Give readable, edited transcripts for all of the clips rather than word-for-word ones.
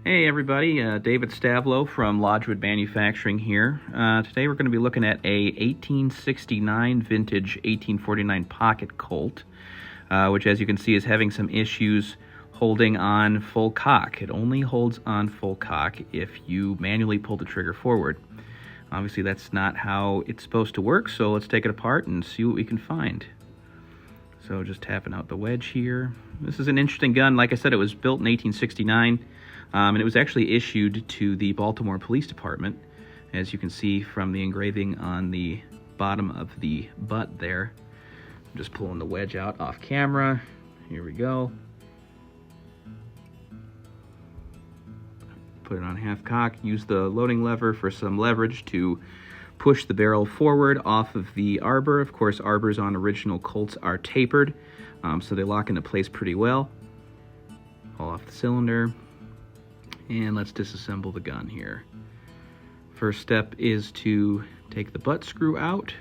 Hey everybody, David Stavlow from Lodgewood Manufacturing here. Today we're going to be looking at a 1869 vintage 1849 Pocket Colt, which as you can see is having some issues holding on full cock. It only holds on full cock if you manually pull the trigger forward. Obviously that's not how it's supposed to work, so let's take it apart and see what we can find. So just tapping out the wedge here. This is an interesting gun. Like I said, it was built in 1869. And it was actually issued to the Baltimore Police Department, as you can see from the engraving on the bottom of the butt there. I'm just pulling the wedge out off camera. Here we go. Put it on half cock. Use the loading lever for some leverage to push the barrel forward off of the arbor. Of course, arbors on original Colts are tapered, so they lock into place pretty well. Pull off the cylinder. And let's disassemble the gun here. First step is to take the butt screw out.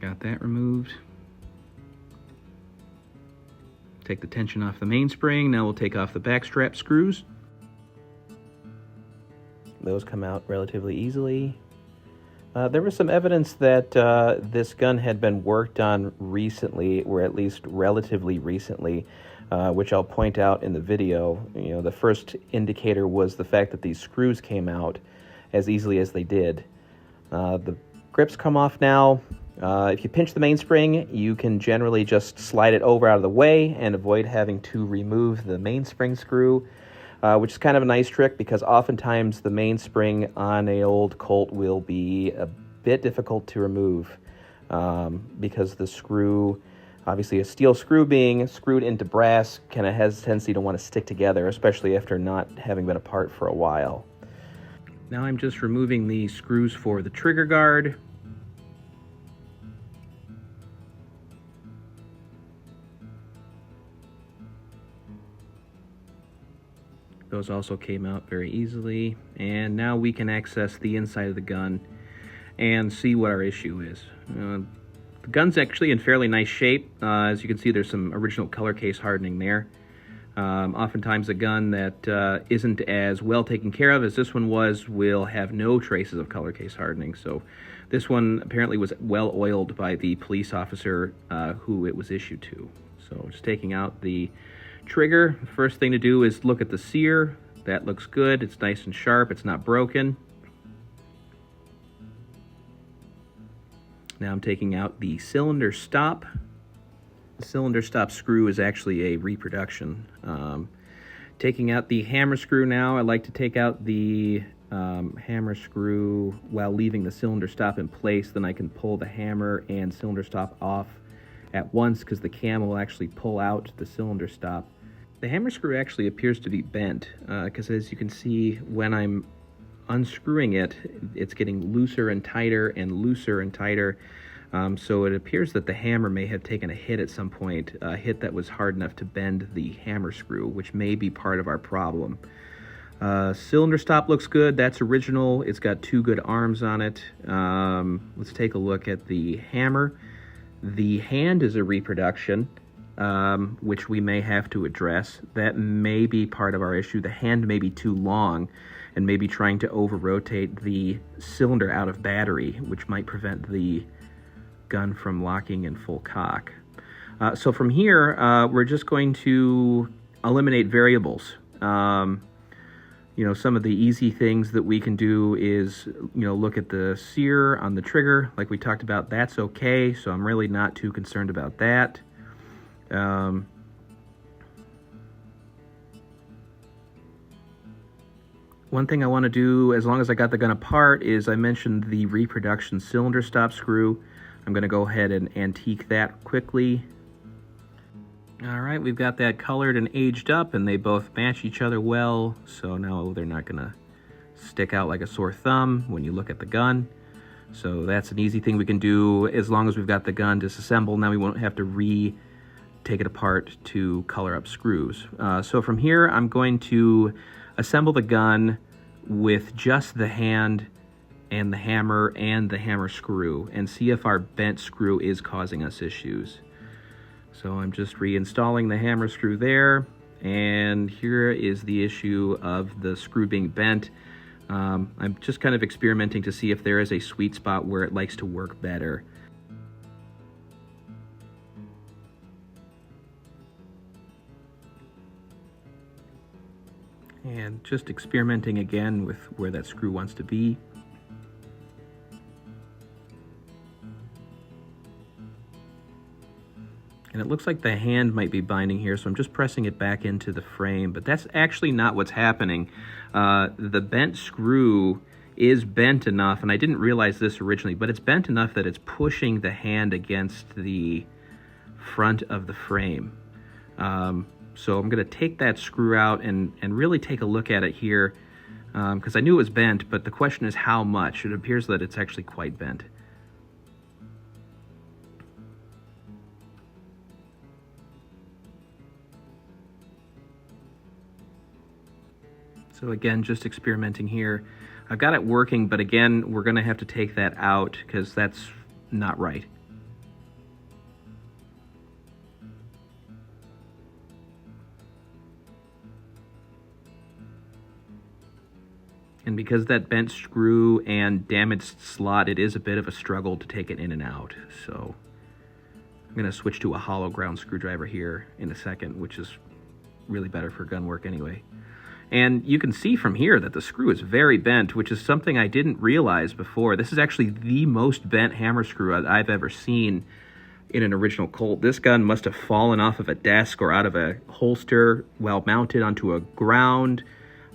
Got that removed. Take the tension off the mainspring. Now we'll take off the back strap screws. Those come out relatively easily. There was some evidence that this gun had been worked on recently, or at least relatively recently, which I'll point out in the video. You know, the first indicator was the fact that these screws came out as easily as they did. The grips come off now. If you pinch the mainspring, you can generally just slide it over out of the way and avoid having to remove the mainspring screw. Which is kind of a nice trick because oftentimes the mainspring on an old Colt will be a bit difficult to remove because the screw, obviously a steel screw being screwed into brass, kind of has a tendency to want to stick together, especially after not having been apart for a while. Now I'm just removing the screws for the trigger guard. Those also came out very easily, and now we can access the inside of the gun and see what our issue is. The gun's actually in fairly nice shape. As you can see, there's some original color case hardening there. Oftentimes a gun that isn't as well taken care of as this one was will have no traces of color case hardening. So this one apparently was well oiled by the police officer who it was issued to. So just taking out the trigger, first thing to do is look at the sear. That looks good. It's nice and sharp. It's not broken. Now I'm taking out the cylinder stop. The cylinder stop screw is actually a reproduction. Taking out the hammer screw now. I like to take out the hammer screw while leaving the cylinder stop in place. Then I can pull the hammer and cylinder stop off at once because the cam will actually pull out the cylinder stop. The hammer screw actually appears to be bent because as you can see when I'm unscrewing it, it's getting looser and tighter and looser and tighter. So it appears that the hammer may have taken a hit at some point, a hit that was hard enough to bend the hammer screw, which may be part of our problem. Cylinder stop looks good. That's original. It's got two good arms on it. Let's take a look at the hammer. The hand is a reproduction, which we may have to address. That may be part of our issue. The hand may be too long and maybe trying to over-rotate the cylinder out of battery, which might prevent the gun from locking in full cock. So from here, we're just going to eliminate variables. You know, some of the easy things that we can do is, look at the sear on the trigger. Like we talked about, that's okay, so I'm really not too concerned about that. One thing I want to do, as long as I got the gun apart, is I mentioned the reproduction cylinder stop screw. I'm going to go ahead and antique that quickly. Alright, we've got that colored and aged up, and they both match each other well, so now they're not going to stick out like a sore thumb when you look at the gun. So that's an easy thing we can do as long as we've got the gun disassembled. Now we won't have to take it apart to color up screws. So from here, I'm going to assemble the gun with just the hand and the hammer screw and see if our bent screw is causing us issues. So I'm just reinstalling the hammer screw there, and here is the issue of the screw being bent. I'm just kind of experimenting to see if there is a sweet spot where it likes to work better. And just experimenting again with where that screw wants to be. And it looks like the hand might be binding here, so I'm just pressing it back into the frame, but that's actually not what's happening. The bent screw is bent enough, and I didn't realize this originally, but it's bent enough that it's pushing the hand against the front of the frame. So I'm going to take that screw out and really take a look at it here, because I knew it was bent, but the question is how much. It appears that it's actually quite bent. So again, just experimenting here. I've got it working, but again, we're going to have to take that out because that's not right. And because that bent screw and damaged slot, it is a bit of a struggle to take it in and out. So I'm going to switch to a hollow ground screwdriver here in a second, which is really better for gun work anyway. And you can see from here that the screw is very bent, which is something I didn't realize before. This is actually the most bent hammer screw I've ever seen in an original Colt. This gun must have fallen off of a desk or out of a holster while mounted onto a ground,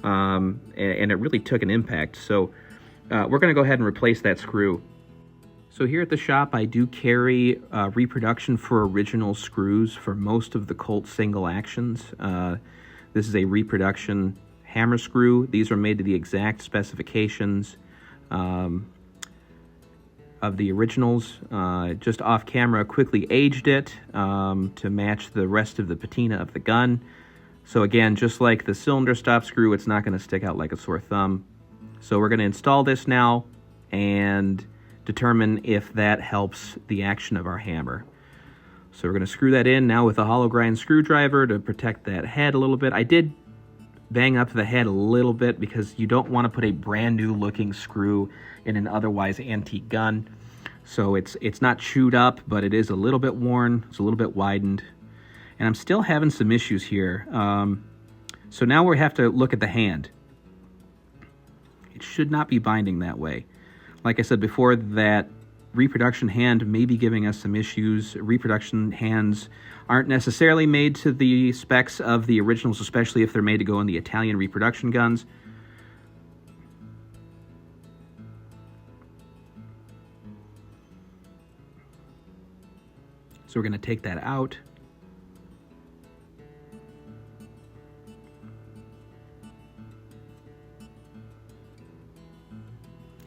and it really took an impact. So we're going to go ahead and replace that screw. So here at the shop, I do carry reproduction for original screws for most of the Colt single actions. This is a reproduction hammer screw. These are made to the exact specifications of the originals. Just off camera, quickly aged it to match the rest of the patina of the gun. So again, just like the cylinder stop screw, it's not going to stick out like a sore thumb. So we're going to install this now and determine if that helps the action of our hammer. So we're going to screw that in now with a hollow grind screwdriver to protect that head a little bit. I did bang up the head a little bit because you don't want to put a brand new looking screw in an otherwise antique gun. So it's not chewed up, but it is a little bit worn. It's a little bit widened. And I'm still having some issues here. So now we have to look at the hand. It should not be binding that way. Like I said before, that reproduction hand may be giving us some issues. Reproduction hands aren't necessarily made to the specs of the originals, especially if they're made to go in the Italian reproduction guns. So we're going to take that out.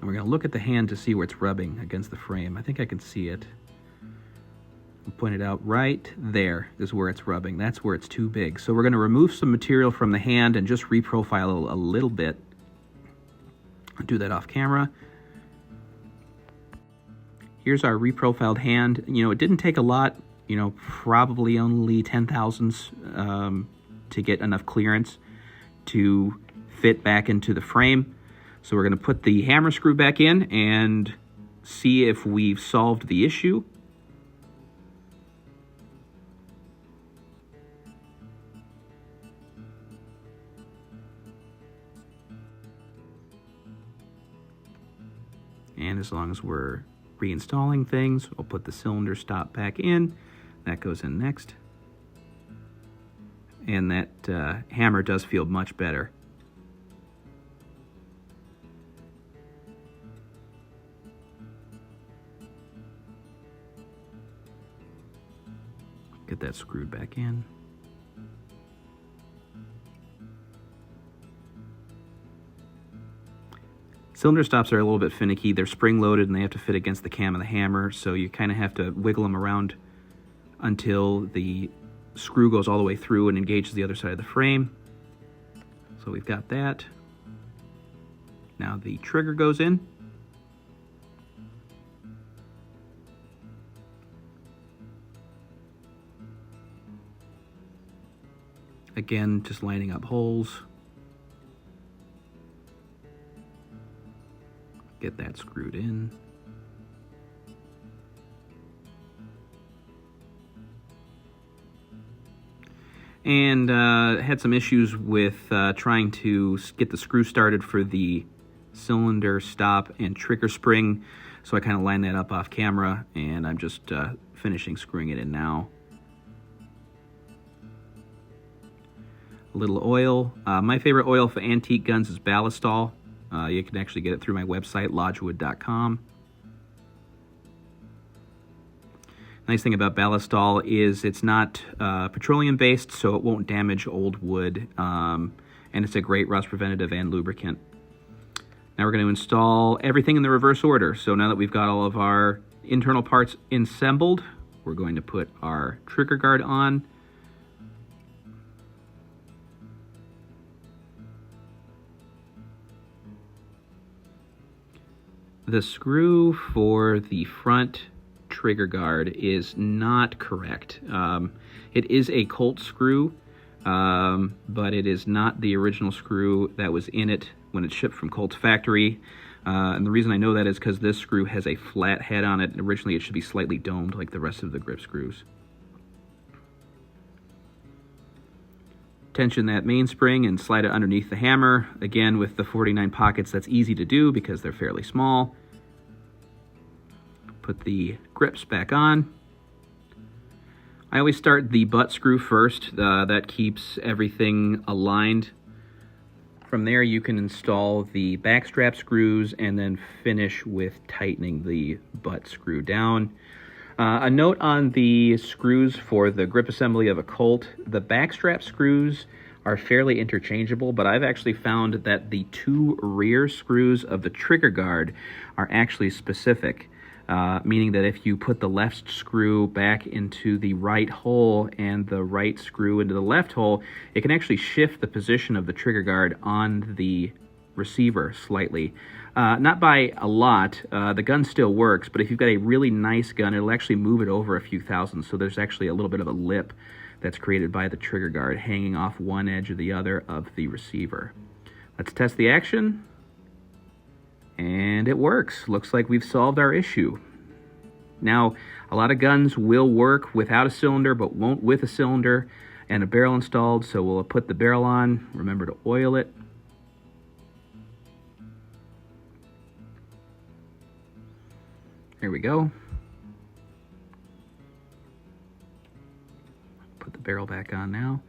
And we're going to look at the hand to see where it's rubbing against the frame. I think I can see it. I'll point it out right there is where it's rubbing. That's where it's too big. So we're going to remove some material from the hand and just reprofile a little bit. I'll do that off camera. Here's our reprofiled hand. You know, it didn't take a lot, you know, probably only 0.010 to get enough clearance to fit back into the frame. So we're going to put the hammer screw back in and see if we've solved the issue. And as long as we're reinstalling things, we'll put the cylinder stop back in. That goes in next. And that hammer does feel much better. Get that screwed back in. Cylinder stops are a little bit finicky. They're spring-loaded and they have to fit against the cam of the hammer, so you kind of have to wiggle them around until the screw goes all the way through and engages the other side of the frame. So we've got that. Now the trigger goes in. Again, just lining up holes. Get that screwed in. And had some issues with trying to get the screw started for the cylinder stop and trigger spring, so I kind of lined that up off camera, and I'm just finishing screwing it in now. A little oil. My favorite oil for antique guns is Ballistol. You can actually get it through my website, lodgewood.com. Nice thing about Ballistol is it's not petroleum based, so it won't damage old wood, and it's a great rust preventative and lubricant. Now we're going to install everything in the reverse order. So now that we've got all of our internal parts assembled, we're going to put our trigger guard on. The screw for the front trigger guard is not correct. It is a Colt screw, but it is not the original screw that was in it when it shipped from Colt's factory. And the reason I know that is because this screw has a flat head on it. Originally it should be slightly domed like the rest of the grip screws. Tension that mainspring and slide it underneath the hammer. Again, with the 49 pockets, that's easy to do because they're fairly small. Put the grips back on. I always start the butt screw first. That keeps everything aligned. From there, you can install the backstrap screws and then finish with tightening the butt screw down. A note on the screws for the grip assembly of a Colt: the backstrap screws are fairly interchangeable, but I've actually found that the two rear screws of the trigger guard are actually specific. Meaning that if you put the left screw back into the right hole and the right screw into the left hole, it can actually shift the position of the trigger guard on the receiver slightly. Not by a lot. The gun still works, but if you've got a really nice gun, it'll actually move it over a few thousand. So there's actually a little bit of a lip that's created by the trigger guard hanging off one edge or the other of the receiver. Let's test the action. And it works. Looks like we've solved our issue. Now, a lot of guns will work without a cylinder, but won't with a cylinder and a barrel installed. So we'll put the barrel on. Remember to oil it. There we go. Put the barrel back on now.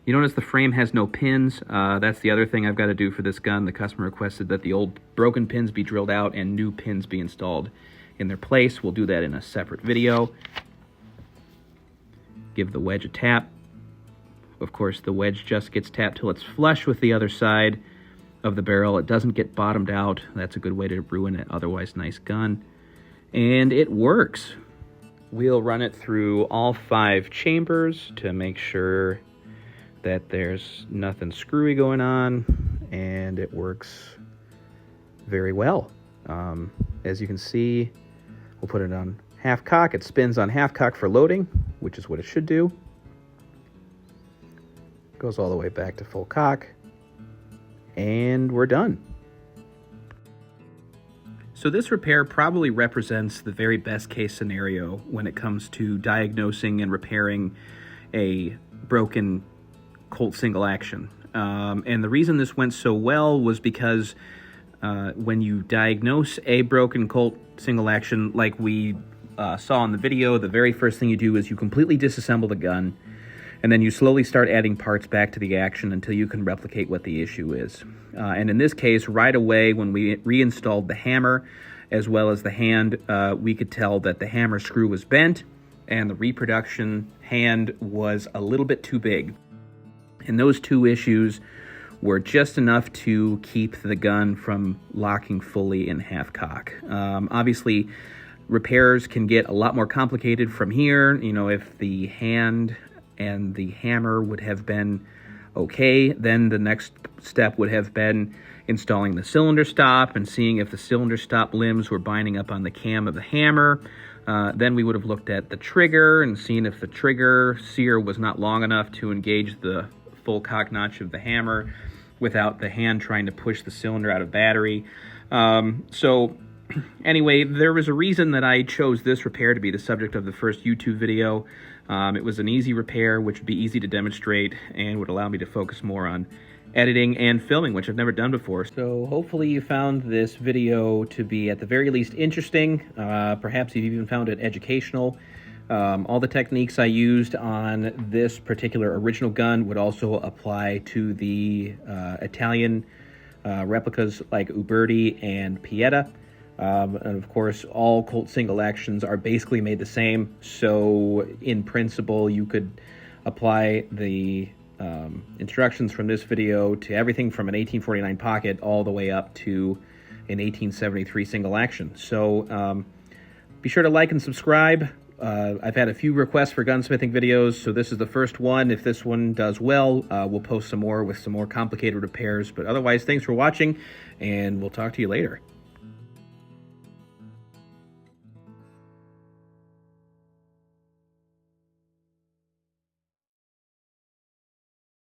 You notice the frame has no pins. That's the other thing I've got to do for this gun. The customer requested that the old broken pins be drilled out and new pins be installed in their place. We'll do that in a separate video. Give the wedge a tap. Of course, the wedge just gets tapped till it's flush with the other side of the barrel. It doesn't get bottomed out. That's a good way to ruin an otherwise nice gun. And it works. We'll run it through all 5 chambers to make sure that there's nothing screwy going on, and it works very well. As you can see, we'll put it on half cock. It spins on half cock for loading, which is what it should do. Goes all the way back to full cock, and we're done. So this repair probably represents the very best case scenario when it comes to diagnosing and repairing a broken Colt single action. And the reason this went so well was because when you diagnose a broken Colt single action, like we saw in the video, the very first thing you do is you completely disassemble the gun, and then you slowly start adding parts back to the action until you can replicate what the issue is. And in this case, right away when we reinstalled the hammer as well as the hand, we could tell that the hammer screw was bent and the reproduction hand was a little bit too big. And those two issues were just enough to keep the gun from locking fully in half cock. Obviously, repairs can get a lot more complicated from here. You know, if the hand and the hammer would have been okay, then the next step would have been installing the cylinder stop and seeing if the cylinder stop limbs were binding up on the cam of the hammer. Then we would have looked at the trigger and seen if the trigger sear was not long enough to engage the full cock notch of the hammer without the hand trying to push the cylinder out of battery. So anyway, there was a reason that I chose this repair to be the subject of the first YouTube video. It was an easy repair, which would be easy to demonstrate and would allow me to focus more on editing and filming, which I've never done before. So hopefully you found this video to be at the very least interesting. Perhaps you've even found it educational. All the techniques I used on this particular original gun would also apply to the Italian replicas like Uberti and Pieta. And of course, all Colt single actions are basically made the same. So in principle, you could apply the instructions from this video to everything from an 1849 pocket all the way up to an 1873 single action. So be sure to like and subscribe. I've had a few requests for gunsmithing videos, so this is the first one. If this one does well, we'll post some more with some more complicated repairs. But otherwise, thanks for watching, and we'll talk to you later.